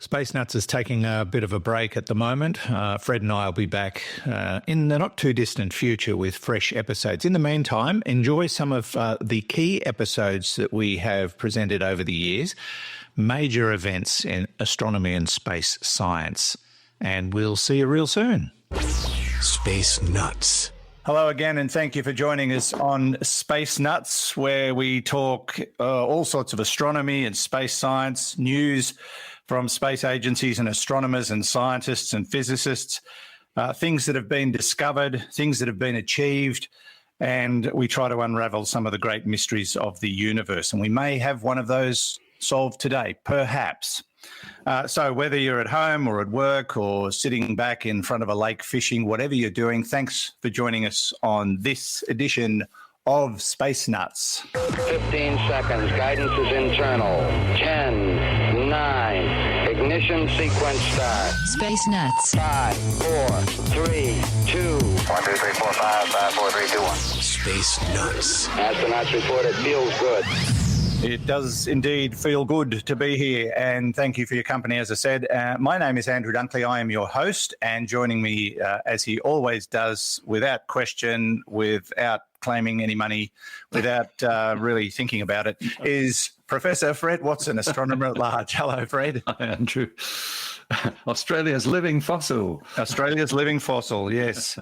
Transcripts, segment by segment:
Space Nuts is taking a bit of a break at the moment. Fred and I will be back in the not too distant future with fresh episodes. In the meantime, enjoy some of the key episodes that we have presented over the years, major events in astronomy and space science. And we'll see you real soon. Space Nuts. Hello again, and thank you for joining us on Space Nuts, where we talk all sorts of astronomy and space science, news from space agencies and astronomers and scientists and physicists, things that have been discovered, things that have been achieved, and we try to unravel some of the great mysteries of the universe. And we may have one of those solved today, perhaps. So whether you're at home or at work or sitting back in front of a lake fishing, whatever you're doing, thanks for joining us on this edition of Space Nuts. 15 seconds. Guidance is internal. 10, 9. Ignition sequence start. Space Nuts. 5, 4, 3, 2. 1, 2, 3, 4, 5, 5, 4, 3, 2, 1. Space Nuts. Astronauts report it feels good. It does indeed feel good to be here, and thank you for your company, as I said. My name is Andrew Dunkley. I am your host, and joining me, as he always does, without question, without claiming any money, without really thinking about it, is Professor Fred Watson, astronomer at large. Hello, Fred. Hi, Andrew. Australia's living fossil. Australia's living fossil, yes.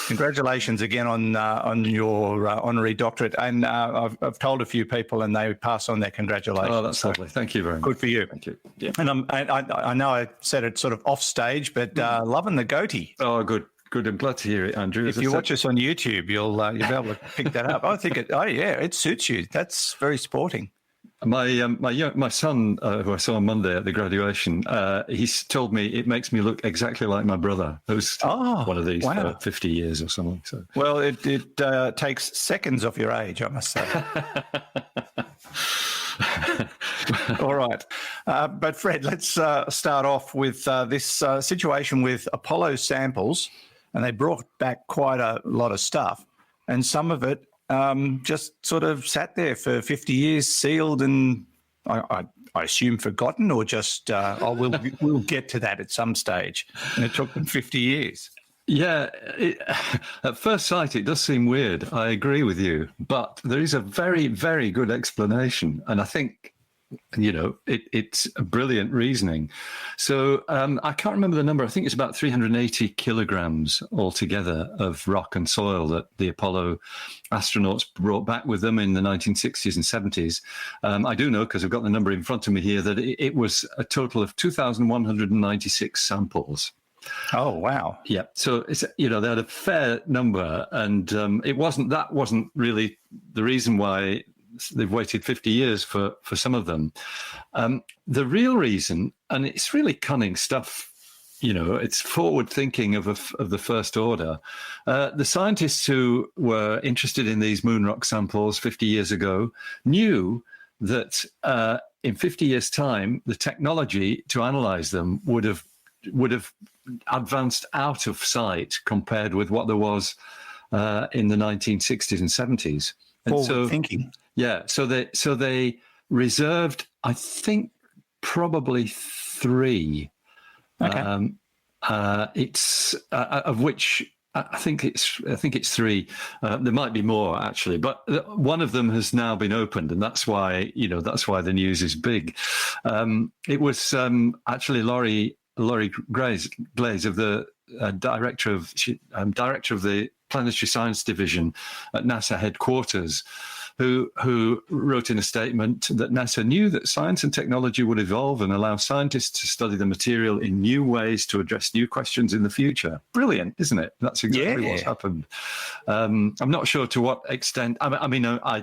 Congratulations again on your honorary doctorate. And I've told a few people, and they pass on their congratulations. Oh, that's lovely. Thank you very much. Good for you. Thank you. Yeah. And I know I said it sort of off stage, but loving the goatee. Oh, good. Good. I'm glad to hear it, Andrew. If you watch us on YouTube, you'll be able to pick that up. I think it suits you. That's very sporting. My son, who I saw on Monday at the graduation, he's told me it makes me look exactly like my brother, who's one of these for 50 years or something. So, well, it takes seconds off your age, I must say. All right. But Fred, let's start off with this situation with Apollo samples, and they brought back quite a lot of stuff, and some of it just sort of sat there for 50 years, sealed, and I assume forgotten, or just we'll get to that at some stage. And it took them 50 years. Yeah, at first sight, it does seem weird. I agree with you, but there is a very, very good explanation, and I think, it's a brilliant reasoning. So I can't remember the number. I think it's about 380 kilograms altogether of rock and soil that the Apollo astronauts brought back with them in the 1960s and 70s. I do know, because I've got the number in front of me here, that it was a total of 2,196 samples. Oh, wow. Yeah. So it's, they had a fair number, and it wasn't really the reason why they've waited 50 years for some of them. The real reason, and it's really cunning stuff, it's forward thinking of the first order. The scientists who were interested in these moon rock samples 50 years ago knew that in 50 years' time, the technology to analyze them would have advanced out of sight compared with what there was in the 1960s and 70s. And forward thinking. Yeah, so they reserved, I think, probably 3. Okay. It's of which I think it's 3. There might be more actually, but one of them has now been opened, and that's why the news is big. It was actually Laurie Glaze of the director of the Planetary Science Division at NASA headquarters, who wrote in a statement that NASA knew that science and technology would evolve and allow scientists to study the material in new ways to address new questions in the future. Brilliant, isn't it? That's exactly what's happened. I'm not sure to what extent. I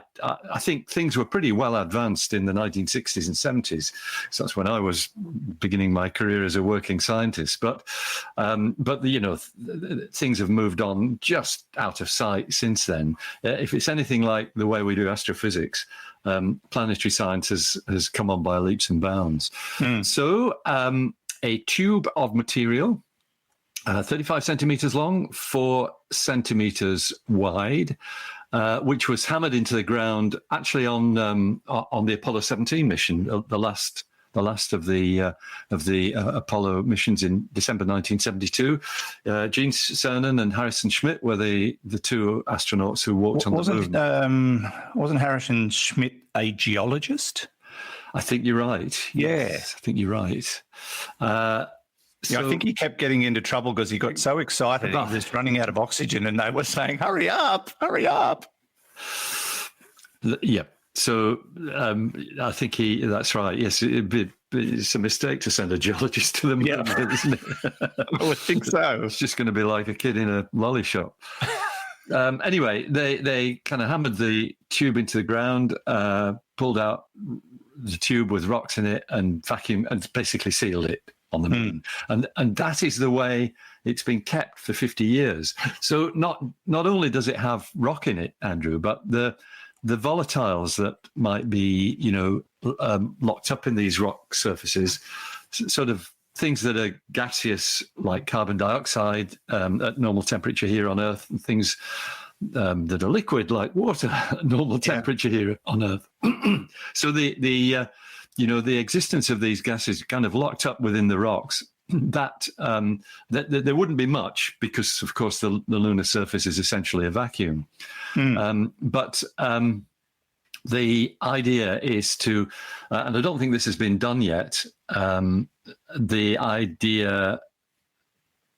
think things were pretty well advanced in the 1960s and 70s. So that's when I was beginning my career as a working scientist. But things have moved on just out of sight since then. If it's anything like the way we do astrophysics, planetary science has come on by leaps and bounds. So a tube of material, 35 centimeters long, 4 centimeters wide, which was hammered into the ground actually on the Apollo 17 mission, the last last of the Apollo missions in December 1972. Gene Cernan and Harrison Schmitt were the two astronauts who walked on the moon. Wasn't Harrison Schmitt a geologist? I think you're right. Yes, I think you're right. I think he kept getting into trouble because he got so excited he was running out of oxygen, and they were saying, "Hurry up, hurry up!" Yeah. So I think that's right. Yes, it's a mistake to send a geologist to the moon, isn't it? I would think so. It's just going to be like a kid in a lolly shop. Anyway, they kind of hammered the tube into the ground, pulled out the tube with rocks in it, and vacuumed and basically sealed it on the moon. And that is the way it's been kept for 50 years. So not only does it have rock in it, Andrew, but the volatiles that might be, locked up in these rock surfaces, sort of things that are gaseous like carbon dioxide at normal temperature here on Earth, and things that are liquid like water at normal temperature here on Earth. So the existence of these gases kind of locked up within the rocks, that there wouldn't be much because, of course, the lunar surface is essentially a vacuum. But the idea is to, and I don't think this has been done yet, the idea...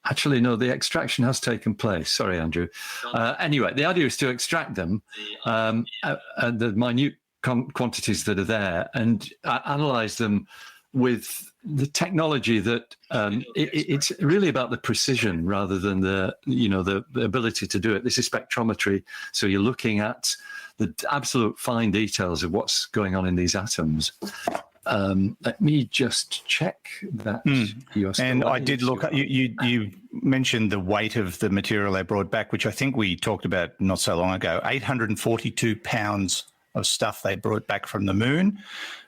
Actually, no, the extraction has taken place. Sorry, Andrew. Anyway, the idea is to extract them, the minute quantities that are there, and analyze them with the technology that it's really about the precision rather than the ability to do it. This is spectrometry, so you're looking at the absolute fine details of what's going on in these atoms. Let me just check that. And I did look. You mentioned the weight of the material they brought back, which I think we talked about not so long ago. 842 pounds of stuff they brought back from the moon,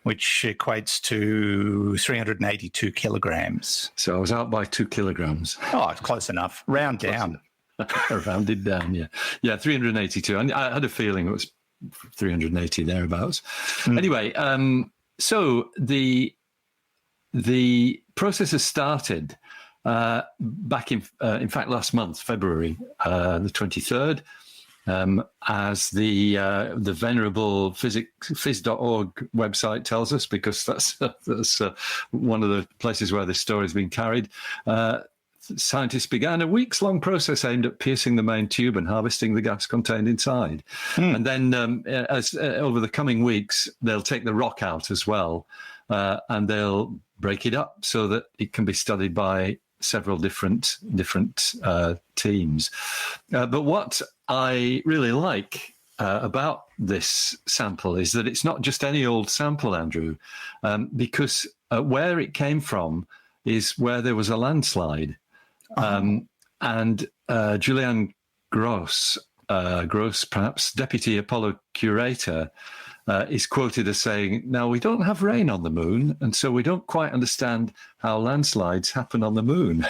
which equates to 382 kilograms. So I was out by 2 kilograms. Oh, it's close enough. Round down. Rounded down, yeah, 382. I had a feeling it was 380 thereabouts. Anyway, so the process has started back in fact last month, February the 23rd, as the venerable phys.org website tells us, because that's one of the places where this story has been carried. Scientists began a weeks-long process aimed at piercing the main tube and harvesting the gas contained inside. And then as over the coming weeks, they'll take the rock out as well, and they'll break it up so that it can be studied by several different teams. But what I really like about this sample is that it's not just any old sample, Andrew, because where it came from is where there was a landslide. And Julianne Gross, perhaps, Deputy Apollo Curator, is quoted as saying, "Now, we don't have rain on the moon, and so we don't quite understand how landslides happen on the moon."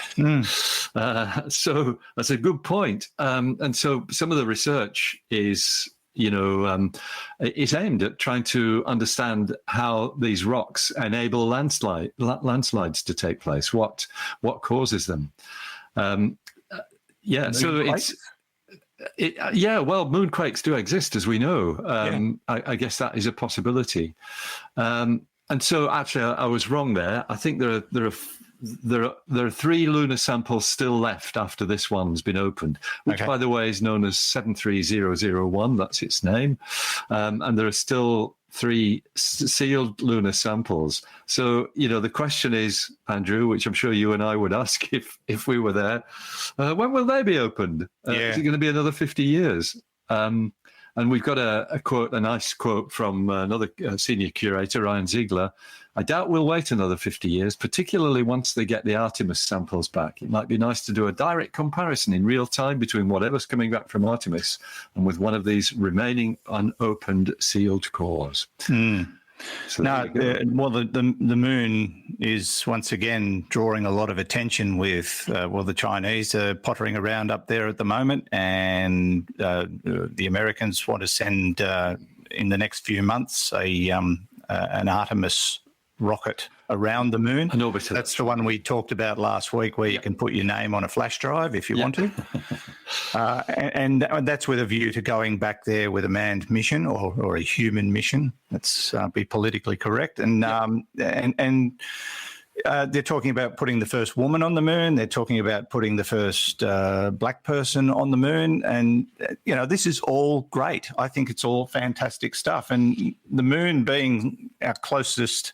So that's a good point. And so some of the research is, is aimed at trying to understand how these rocks enable landslides to take place, what causes them. So moonquakes do exist, as we know. I guess that is a possibility. And so, actually, I was wrong there. I think there are 3 lunar samples still left after this one's been opened, which, by the way, is known as 73001. That's its name. And there are still 3 sealed lunar samples. So, the question is, Andrew, which I'm sure you and I would ask if we were there, when will they be opened? Is it going to be another 50 years? And we've got a nice quote from another senior curator, Ryan Ziegler. "I doubt we'll wait another 50 years, particularly once they get the Artemis samples back. It might be nice to do a direct comparison in real time between whatever's coming back from Artemis and with one of these remaining unopened sealed cores." So the moon is once again drawing a lot of attention with, the Chinese are pottering around up there at the moment, and the Americans want to send in the next few months an Artemis rocket around the moon. An orbiter. That's the one we talked about last week, where you can put your name on a flash drive if you want to. And that's with a view to going back there with a manned mission or a human mission. Let's be politically correct. And they're talking about putting the first woman on the moon. They're talking about putting the first black person on the moon. And, this is all great. I think it's all fantastic stuff. And the moon being our closest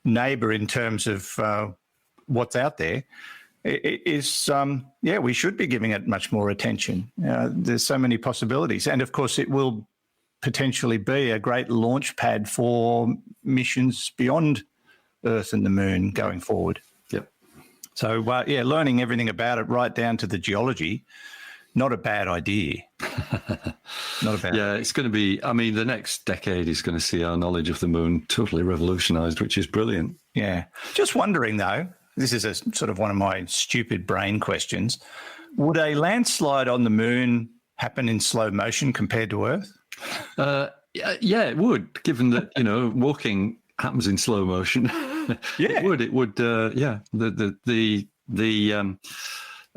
neighbour in terms of what's out there, is, we should be giving it much more attention. There's so many possibilities. And, of course, it will potentially be a great launch pad for missions beyond Earth and the moon going forward. Yep. So, learning everything about it right down to the geology, not a bad idea. Not a bad idea. It's going to be, the next decade is going to see our knowledge of the moon totally revolutionised, which is brilliant. Yeah. Just wondering, though, this is a sort of one of my stupid brain questions. Would a landslide on the moon happen in slow motion compared to Earth? Yeah, it would, given that, walking happens in slow motion. Yeah. It would. The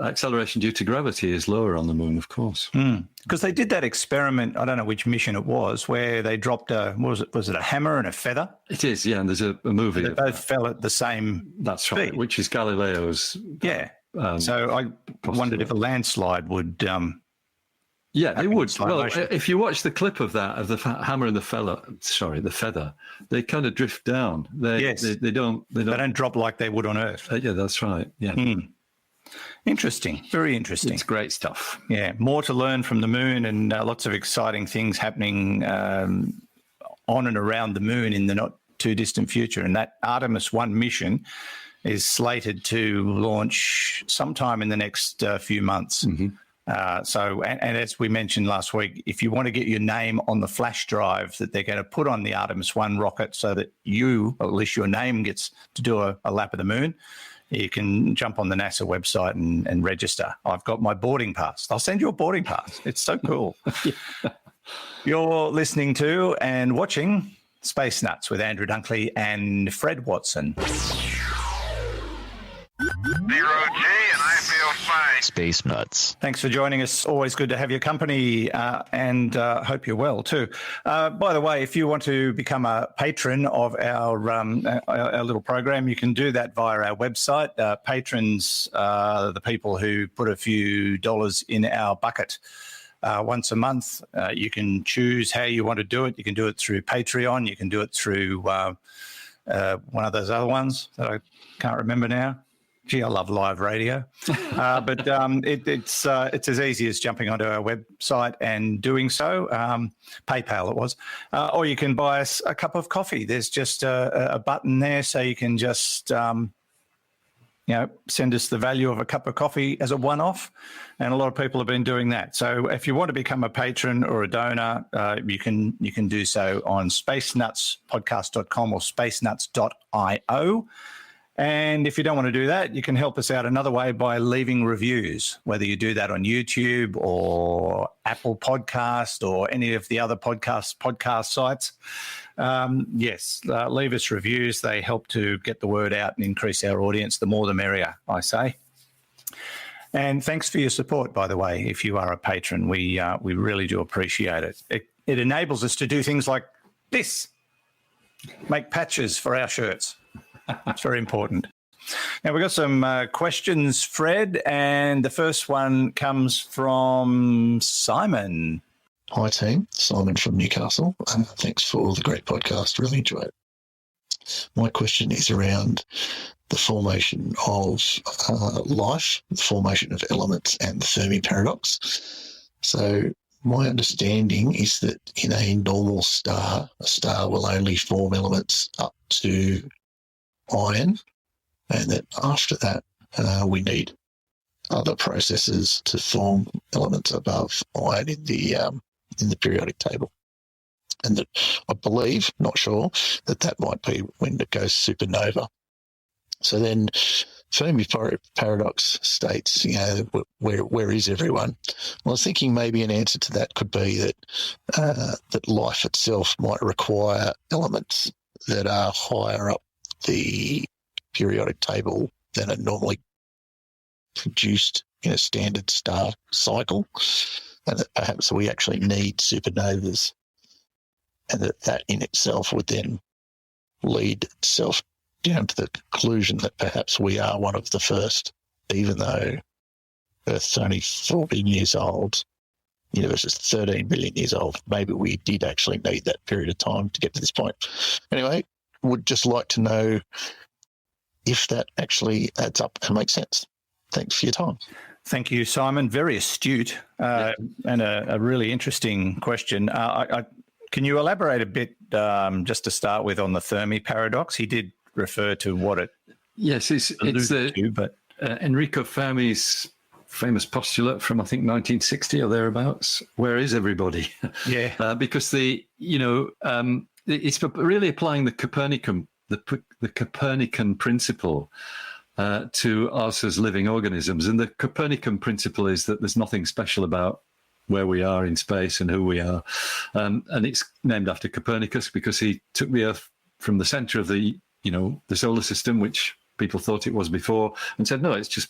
acceleration due to gravity is lower on the moon, of course. Because they did that experiment, I don't know which mission it was, where they dropped was it a hammer and a feather? It is, yeah, and there's a movie. They both fell at the same That's speed. right, which is Galileo's. Yeah. So I wondered if a landslide would... it would. Well, motion. if you watch the clip of that, of the hammer and the feather, they kind of drift down. They don't drop like they would on Earth. Yeah, that's right. Yeah. Interesting. Very interesting. It's great stuff. Yeah. More to learn from the moon, and lots of exciting things happening on and around the moon in the not too distant future. And that Artemis 1 mission is slated to launch sometime in the next few months. Mm-hmm. And as we mentioned last week, if you want to get your name on the flash drive that they're going to put on the Artemis 1 rocket so that or at least your name gets to do a lap of the moon, you can jump on the NASA website and register. I've got my boarding pass. I'll send you a boarding pass. It's so cool. You're listening to and watching Space Nuts with Andrew Dunkley and Fred Watson. 0G, and I feel fine. Space Nuts. Thanks for joining us. Always good to have your company, and hope you're well too. By the way, if you want to become a patron of our little program, you can do that via our website. Patrons are the people who put a few dollars in our bucket once a month. You can choose how you want to do it. You can do it through Patreon. You can do it through one of those other ones that I can't remember now. Gee, I love live radio. But it's as easy as jumping onto our website and doing so. PayPal it was. Or you can buy us a cup of coffee. There's just a button there, so you can just send us the value of a cup of coffee as a one-off. And a lot of people have been doing that. So if you want to become a patron or a donor, you can do so on spacenutspodcast.com or spacenuts.io. And if you don't want to do that, you can help us out another way by leaving reviews, whether you do that on YouTube or Apple Podcast or any of the other podcast sites. Leave us reviews. They help to get the word out and increase our audience. The more the merrier, I say. And thanks for your support, by the way. If you are a patron, we really do appreciate it. It enables us to do things like this, make patches for our shirts. It's very important. Now, we've got some questions, Fred, and the first one comes from Simon. Hi, team. Simon from Newcastle. Thanks for the great podcast. Really enjoy it. My question is around the formation of life, the formation of elements, and the Fermi Paradox. So my understanding is that in a normal star, a star will only form elements up to iron, and that after that we need other processes to form elements above iron in the periodic table. And that I believe, not sure, that might be when it goes supernova. So then Fermi Paradox states, where is everyone? Well, I was thinking maybe an answer to that could be that life itself might require elements that are higher up the periodic table than are normally produced in a standard star cycle, and that perhaps we actually need supernovas, and that in itself would then lead itself down to the conclusion that perhaps we are one of the first, even though Earth's only 4 billion years old, the universe is 13 billion years old. Maybe we did actually need that period of time to get to this point. Anyway, would just like to know if that actually adds up and makes sense. Thanks for your time. Thank you, Simon. Very astute and a really interesting question. Can you elaborate a bit, just to start with, on the Fermi paradox? He did refer to what it. Yes, it's Enrico Fermi's famous postulate from, I think, 1960 or thereabouts. Where is everybody? Yeah, because it's really applying the Copernican principle to us as living organisms. And the Copernican principle is that there's nothing special about where we are in space and who we are. And it's named after Copernicus because he took the Earth from the center of the solar system, which people thought it was before, and said, no, it's just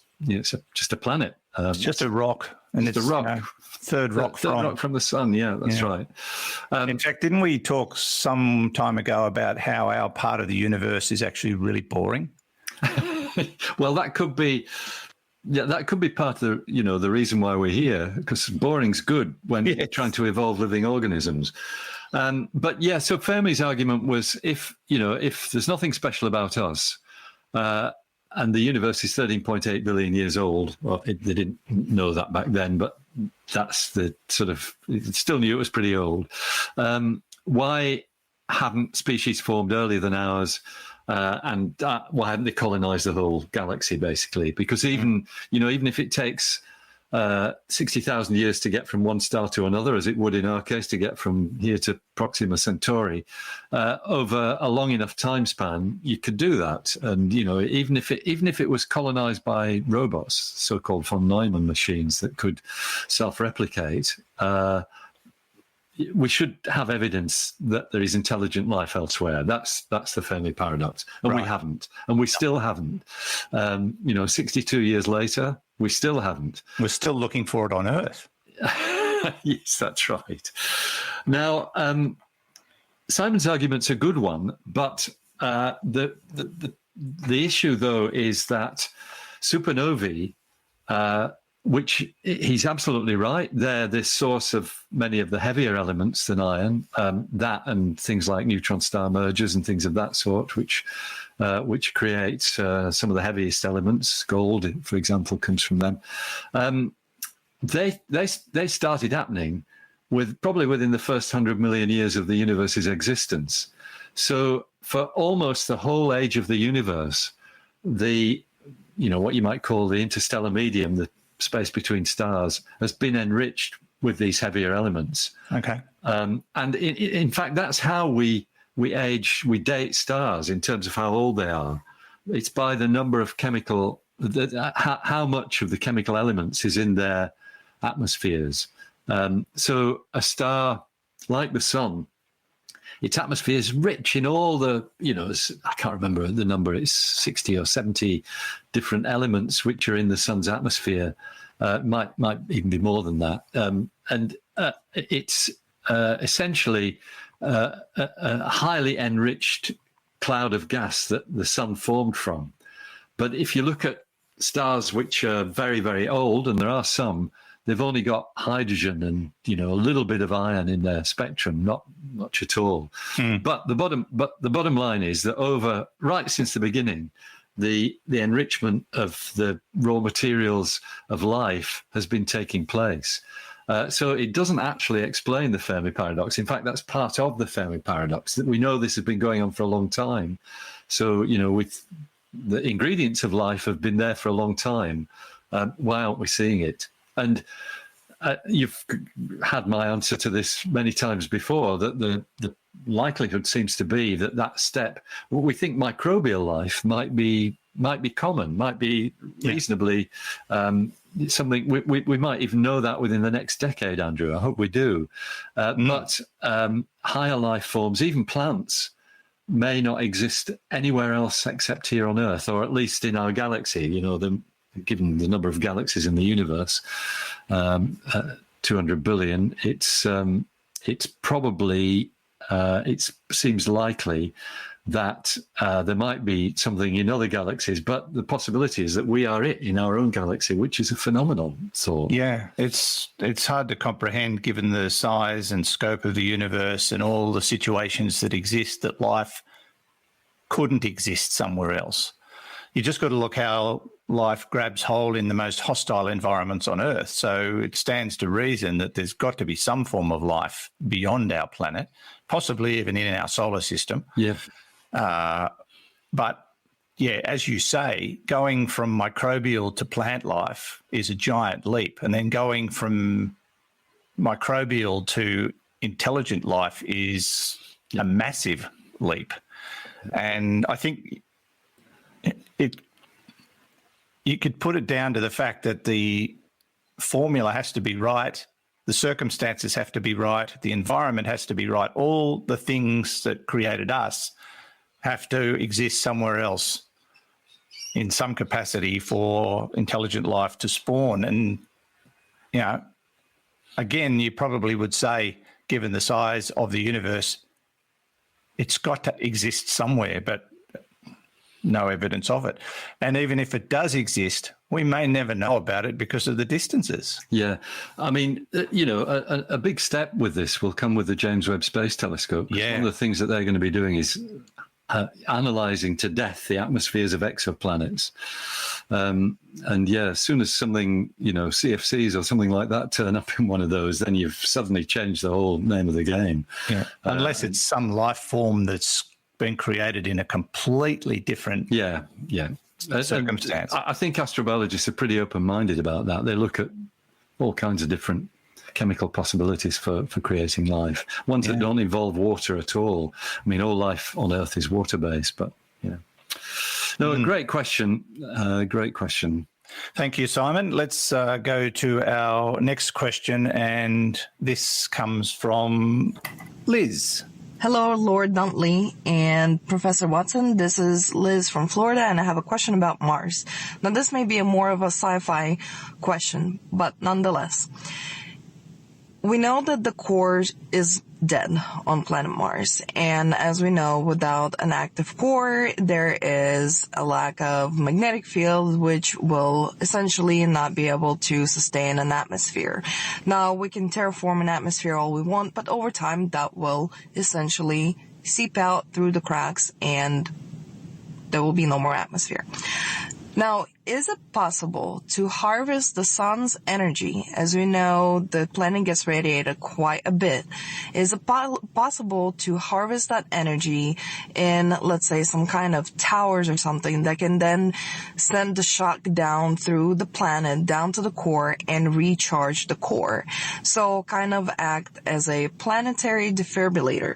just a planet. It's just a rock. And it's a rock. Third rock from the sun. Yeah, that's right. In fact, didn't we talk some time ago about how our part of the universe is actually really boring? Well, that could be part of the reason why we're here, because boring's good when you're trying to evolve living organisms. But yeah, so Fermi's argument was if there's nothing special about us, and the universe is 13.8 billion years old. Well, they didn't know that back then, but that's the it still knew it was pretty old. Why haven't species formed earlier than ours? And why haven't they colonized the whole galaxy, basically? Because even if it takes 60,000 years to get from one star to another, as it would in our case to get from here to Proxima Centauri, over a long enough time span, you could do that. And even if it was colonized by robots, so-called von Neumann machines that could self-replicate, we should have evidence that there is intelligent life elsewhere. That's the Fermi paradox, and we haven't, and we still haven't. 62 years later, we still haven't. We're still looking for it on Earth. Yes, that's right. Now, Simon's argument's a good one, but the issue though is that supernovae, which he's absolutely right, they're the source of many of the heavier elements than iron, that and things like neutron star mergers and things of that sort, which create some of the heaviest elements. Gold, for example, comes from them. They started happening probably within the first 100 million years of the universe's existence. So for almost the whole age of the universe, what you might call the interstellar medium, the space between stars, has been enriched with these heavier elements. Okay. And in fact, that's how we date stars in terms of how old they are. It's by the number of how much of the chemical elements is in their atmospheres. So a star like the sun, its atmosphere is rich in all the, I can't remember the number, it's 60 or 70 different elements which are in the sun's atmosphere. Might even be more than that. And it's essentially a highly enriched cloud of gas that the sun formed from. But if you look at stars which are very, very old, and there are some, they've only got hydrogen and a little bit of iron in their spectrum, not much at all. But the bottom line is that right since the beginning, the enrichment of the raw materials of life has been taking place. So it doesn't actually explain the Fermi paradox. In fact, that's part of the Fermi paradox, that we know this has been going on for a long time. So, with the ingredients of life have been there for a long time. Why aren't we seeing it? And you've had my answer to this many times before, that the likelihood seems to be that step, we think microbial life might be common, might be reasonably something. We might even know that within the next decade, Andrew. I hope we do. But higher life forms, even plants, may not exist anywhere else except here on Earth, or at least in our galaxy. Given the number of galaxies in the universe, 200 billion, it's probably it seems likely that there might be something in other galaxies, but the possibility is that we are it in our own galaxy, which is a phenomenal thought. Yeah, it's hard to comprehend given the size and scope of the universe and all the situations that exist that life couldn't exist somewhere else. You just got to look how life grabs hold in the most hostile environments on Earth. So it stands to reason that there's got to be some form of life beyond our planet, possibly even in our solar system. Yeah. But yeah, as you say, going from microbial to plant life is a giant leap. And then going from microbial to intelligent life is a massive leap. And I think you could put it down to the fact that the formula has to be right, the circumstances have to be right, the environment has to be right. All the things that created us have to exist somewhere else in some capacity for intelligent life to spawn. And, again, you probably would say, given the size of the universe, it's got to exist somewhere, but no evidence of it. And even if it does exist, we may never know about it because of the distances. Yeah. I mean, a big step with this will come with the James Webb Space Telescope. Yeah. One of the things that they're going to be doing is analyzing to death the atmospheres of exoplanets. As soon as something, CFCs or something like that turn up in one of those, then you've suddenly changed the whole name of the game. Yeah. Unless it's some life form that's been created in a completely different circumstance. I think astrobiologists are pretty open-minded about that. They look at all kinds of different chemical possibilities for creating life, ones that don't involve water at all. I mean, all life on Earth is water-based, but great question. Great question. Thank you, Simon. Let's go to our next question, and this comes from Liz. Hello, Lord Dunkley and Professor Watson. This is Liz from Florida, and I have a question about Mars. Now, this may be more of a sci-fi question, but nonetheless. We know that the core is dead on planet Mars, and as we know, without an active core, there is a lack of magnetic field, which will essentially not be able to sustain an atmosphere. Now, we can terraform an atmosphere all we want, but over time, that will essentially seep out through the cracks, and there will be no more atmosphere. Now, is it possible to harvest the sun's energy? As we know, the planet gets radiated quite a bit. Is it possible to harvest that energy in, let's say, some kind of towers or something that can then send the shock down through the planet, down to the core, and recharge the core? So kind of act as a planetary defibrillator.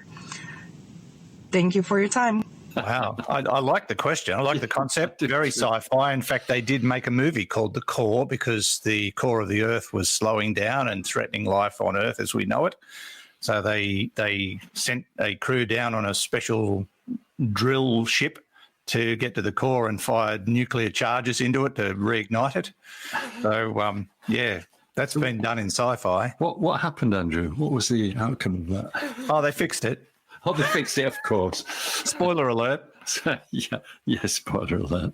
Thank you for your time. Wow. I like the question. I like the concept. Very sci-fi. In fact, they did make a movie called The Core because the core of the Earth was slowing down and threatening life on Earth as we know it. So they sent a crew down on a special drill ship to get to the core and fired nuclear charges into it to reignite it. So, that's been done in sci-fi. What happened, Andrew? What was the outcome of that? Oh, they fixed it. Oh, they fixed it, of course. Spoiler alert. Spoiler alert.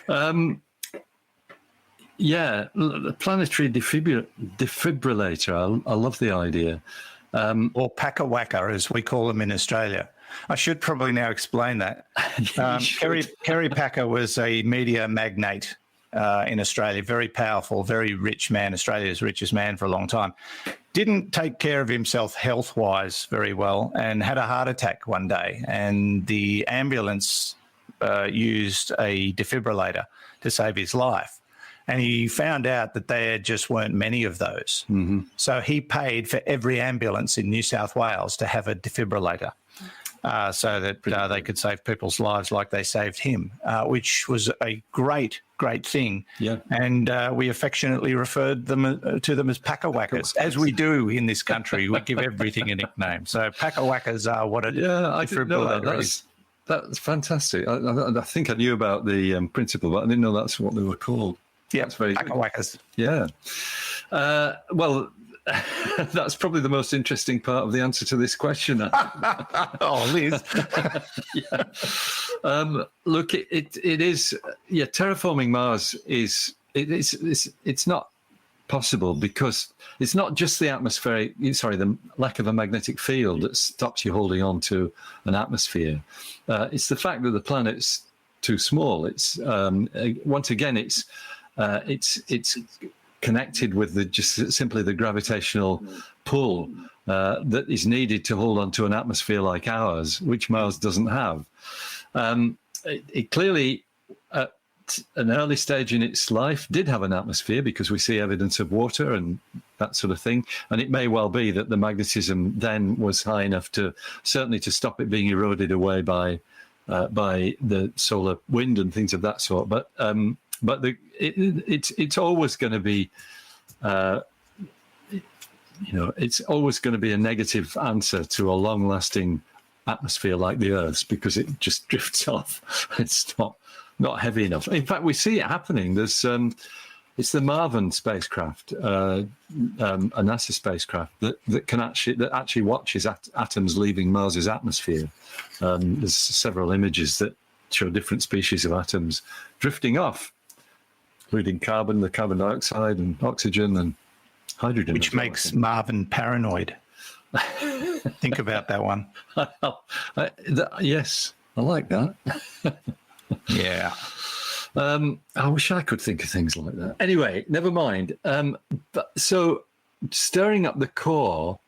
The planetary defibrillator. I love the idea. Or Packer-Wacker, as we call them in Australia. I should probably now explain that. Kerry Packer was a media magnate in Australia, very powerful, very rich man, Australia's richest man for a long time. Didn't take care of himself health-wise very well and had a heart attack one day. And the ambulance used a defibrillator to save his life. And he found out that there just weren't many of those. Mm-hmm. So he paid for every ambulance in New South Wales to have a defibrillator. So that they could save people's lives like they saved him, which was a great thing. Yeah. And we affectionately referred to them as Packer-Wackers, as we do in this country. We give everything a nickname. So Packer-Wackers are what a defibrillator is. That's fantastic. I think I knew about the principle, but I didn't know that's what they were called. Yeah, that's very good. whackers. Yeah. Well, that's probably the most interesting part of the answer to this question. Oh, Liz. Yeah. Look, it is. Yeah, terraforming Mars is. It's not possible because it's not just the the lack of a magnetic field that stops you holding on to an atmosphere. It's the fact that the planet's too small. It's once again, it's connected with simply the gravitational pull that is needed to hold on to an atmosphere like ours, which Mars doesn't have. It clearly, at an early stage in its life, did have an atmosphere because we see evidence of water and that sort of thing. And it may well be that the magnetism then was high enough to stop it being eroded away by the solar wind and things of that sort. But it's always going to be, it's always going to be a negative answer to a long-lasting atmosphere like the Earth's because it just drifts off. It's not heavy enough. In fact, we see it happening. There's it's the Marvin spacecraft, a NASA spacecraft that actually watches atoms leaving Mars's atmosphere. There's several images that show different species of atoms drifting off, including carbon, the carbon dioxide, and oxygen and hydrogen. Which makes Marvin paranoid. Think about that one. Yes, I like that. Yeah. I wish I could think of things like that. Anyway, never mind. But so stirring up the core,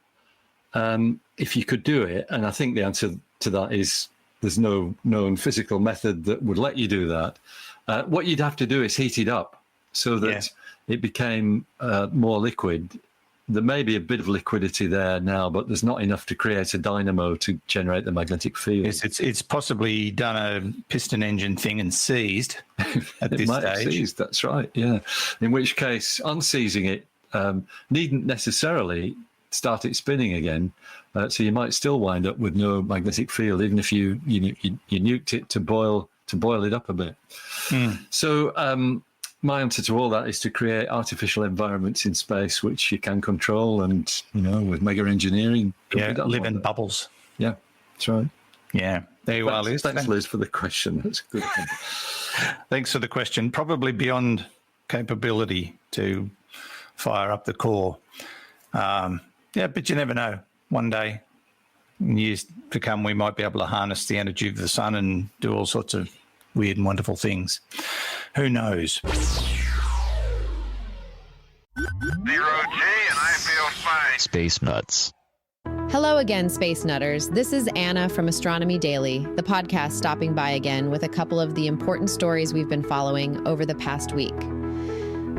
if you could do it, and I think the answer to that is there's no known physical method that would let you do that. What you'd have to do is heat it up so that it became more liquid. There may be a bit of liquidity there now, but there's not enough to create a dynamo to generate the magnetic field. Yes, it's possibly done a piston engine thing and seized at this stage. Seized, that's right, yeah. In which case, unseizing it needn't necessarily start it spinning again. So you might still wind up with no magnetic field, even if you nuked it to boil it up a bit. So my answer to all that is to create artificial environments in space which you can control, and with mega engineering, live in bubbles. Yeah, that's right. Yeah, there you are, Liz. Thanks, Liz, for the question. That's a good one. Thanks for the question. Probably beyond capability to fire up the core. But you never know. One day, in years to come, we might be able to harness the energy of the sun and do all sorts of weird and wonderful things. Who knows? 0G, and I feel fine. Space Nuts. Hello again, Space Nutters. This is Anna from Astronomy Daily, the podcast stopping by again with a couple of the important stories we've been following over the past week.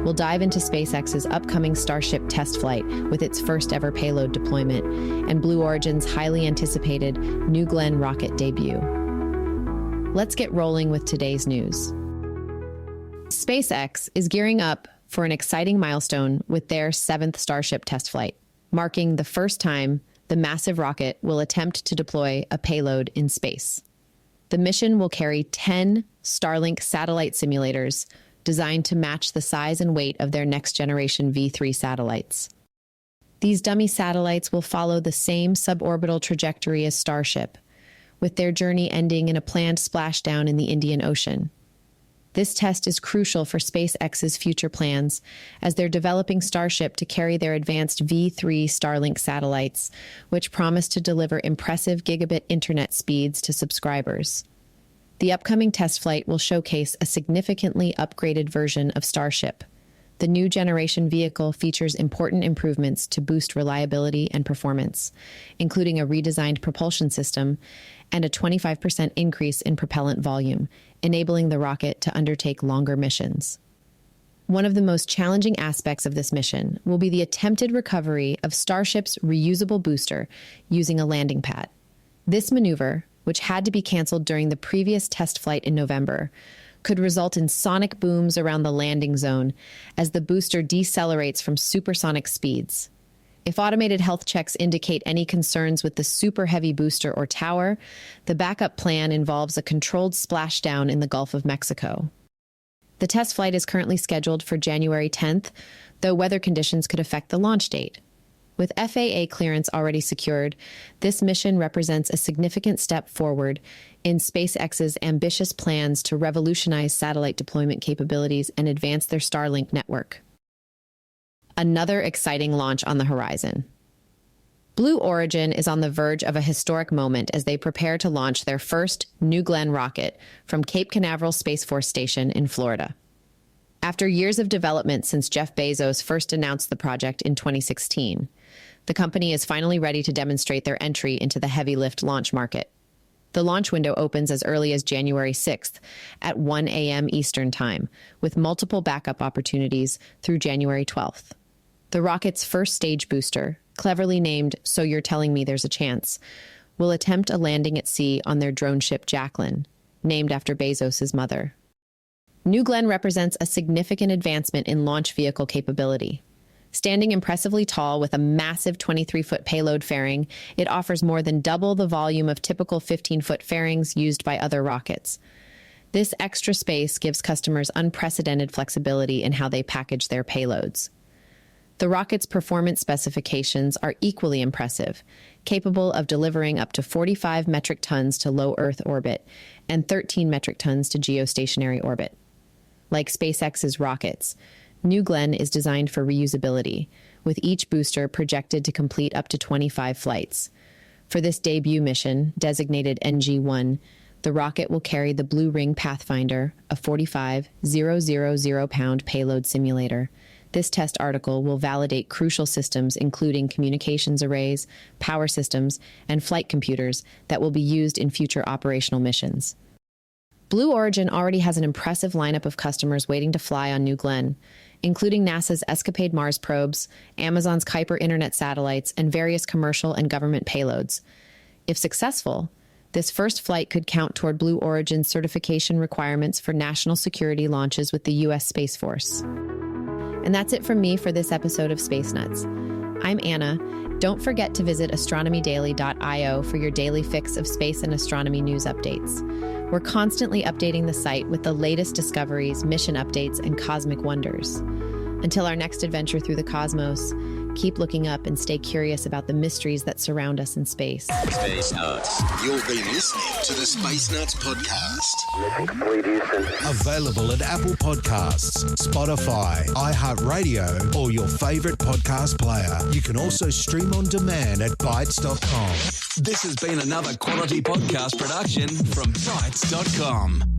We'll dive into SpaceX's upcoming Starship test flight with its first ever payload deployment and Blue Origin's highly anticipated New Glenn rocket debut. Let's get rolling with today's news. SpaceX is gearing up for an exciting milestone with their 7th Starship test flight, marking the first time the massive rocket will attempt to deploy a payload in space. The mission will carry 10 Starlink satellite simulators designed to match the size and weight of their next-generation V3 satellites. These dummy satellites will follow the same suborbital trajectory as Starship, with their journey ending in a planned splashdown in the Indian Ocean. This test is crucial for SpaceX's future plans, as they're developing Starship to carry their advanced V3 Starlink satellites, which promise to deliver impressive gigabit internet speeds to subscribers. The upcoming test flight will showcase a significantly upgraded version of Starship. The new generation vehicle features important improvements to boost reliability and performance, including a redesigned propulsion system and a 25% increase in propellant volume, enabling the rocket to undertake longer missions. One of the most challenging aspects of this mission will be the attempted recovery of Starship's reusable booster using a landing pad. This maneuver, which had to be canceled during the previous test flight in November, could result in sonic booms around the landing zone as the booster decelerates from supersonic speeds. If automated health checks indicate any concerns with the super heavy booster or tower, the backup plan involves a controlled splashdown in the Gulf of Mexico. The test flight is currently scheduled for January 10th, though weather conditions could affect the launch date. With FAA clearance already secured, this mission represents a significant step forward in SpaceX's ambitious plans to revolutionize satellite deployment capabilities and advance their Starlink network. Another exciting launch on the horizon. Blue Origin is on the verge of a historic moment as they prepare to launch their first New Glenn rocket from Cape Canaveral Space Force Station in Florida. After years of development since Jeff Bezos first announced the project in 2016, the company is finally ready to demonstrate their entry into the heavy lift launch market. The launch window opens as early as January 6th at 1 a.m. Eastern Time, with multiple backup opportunities through January 12th. The rocket's first stage booster, cleverly named So You're Telling Me There's a Chance, will attempt a landing at sea on their drone ship Jacqueline, named after Bezos' mother. New Glenn represents a significant advancement in launch vehicle capability. Standing impressively tall with a massive 23-foot payload fairing, it offers more than double the volume of typical 15-foot fairings used by other rockets. This extra space gives customers unprecedented flexibility in how they package their payloads. The rocket's performance specifications are equally impressive, capable of delivering up to 45 metric tons to low Earth orbit and 13 metric tons to geostationary orbit. Like SpaceX's rockets, New Glenn is designed for reusability, with each booster projected to complete up to 25 flights. For this debut mission, designated NG-1, the rocket will carry the Blue Ring Pathfinder, a 45,000-pound payload simulator. This test article will validate crucial systems including communications arrays, power systems, and flight computers that will be used in future operational missions. Blue Origin already has an impressive lineup of customers waiting to fly on New Glenn, including NASA's Escapade Mars probes, Amazon's Kuiper internet satellites, and various commercial and government payloads. If successful, this first flight could count toward Blue Origin's certification requirements for national security launches with the U.S. Space Force. And that's it from me for this episode of Space Nuts. I'm Anna. Don't forget to visit astronomydaily.io for your daily fix of space and astronomy news updates. We're constantly updating the site with the latest discoveries, mission updates, and cosmic wonders. Until our next adventure through the cosmos, keep looking up and stay curious about the mysteries that surround us in space. Space Nuts. You've been listening to the Space Nuts podcast. Mission complete, Houston. Available at Apple Podcasts, Spotify, iHeartRadio, or your favorite podcast player. You can also stream on demand at Bitesz.com. This has been another quality podcast production from Bitesz.com.